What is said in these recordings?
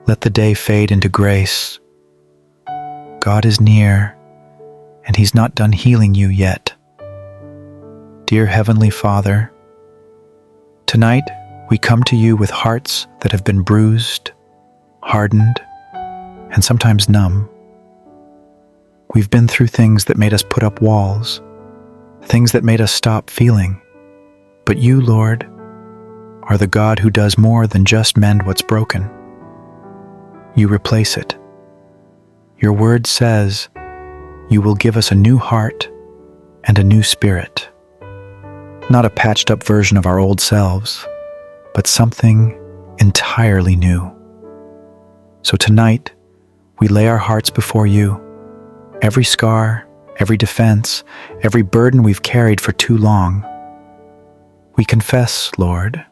Let the day fade into grace. God is near, and He's not done healing you yet. Dear Heavenly Father, tonight we come to you with hearts that have been bruised, hardened, and sometimes numb. We've been through things that made us put up walls, things that made us stop feeling. But you, Lord, are the God who does more than just mend what's broken. You replace it. Your word says you will give us a new heart and a new spirit. Not a patched up version of our old selves, but something entirely new. So tonight, we lay our hearts before you. Every scar, every defense, every burden we've carried for too long. We confess, Lord,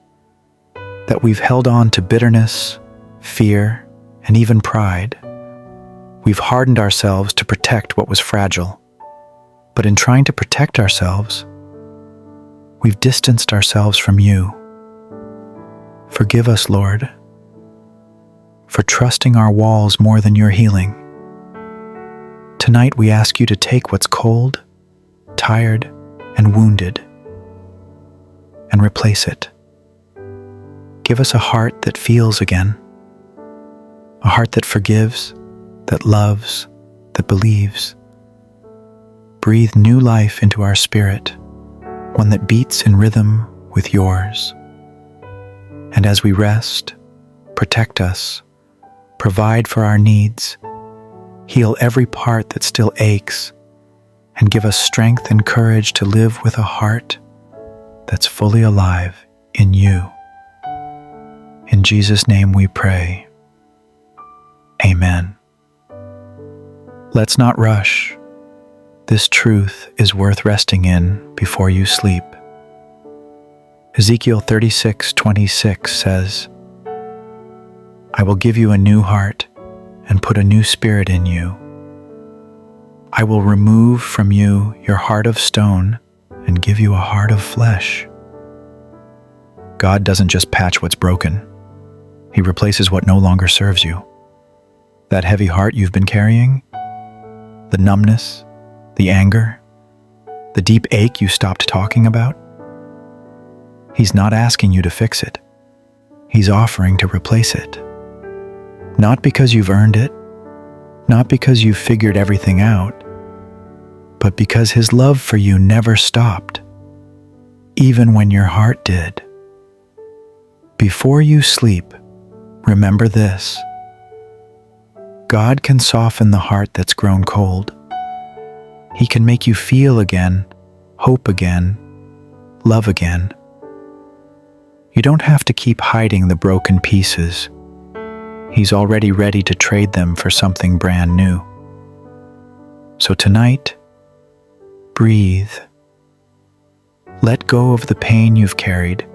that we've held on to bitterness, fear, and even pride. We've hardened ourselves to protect what was fragile. But in trying to protect ourselves, we've distanced ourselves from you. Forgive us, Lord, for trusting our walls more than your healing. Tonight we ask you to take what's cold, tired, and wounded and replace it. Give us a heart that feels again, a heart that forgives, that loves, that believes. Breathe new life into our spirit, one that beats in rhythm with yours. And as we rest, protect us, provide for our needs, heal every part that still aches, and give us strength and courage to live with a heart that's fully alive in you. In Jesus' name we pray. Amen. Let's not rush. This truth is worth resting in before you sleep. Ezekiel 36:26 says, I will give you a new heart and put a new spirit in you. I will remove from you your heart of stone and give you a heart of flesh. God doesn't just patch what's broken. He replaces what no longer serves you. That heavy heart you've been carrying, the numbness, the anger, the deep ache you stopped talking about, He's not asking you to fix it. He's offering to replace it. Not because you've earned it, not because you've figured everything out, but because His love for you never stopped, even when your heart did. Before you sleep, remember this: God can soften the heart that's grown cold. He can make you feel again, hope again, love again. You don't have to keep hiding the broken pieces. He's already ready to trade them for something brand new. So tonight, breathe. Let go of the pain you've carried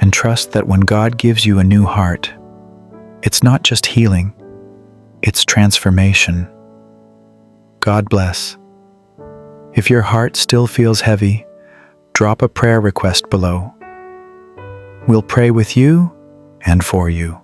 and trust that when God gives you a new heart, it's not just healing, it's transformation. God bless. If your heart still feels heavy, drop a prayer request below. We'll pray with you and for you.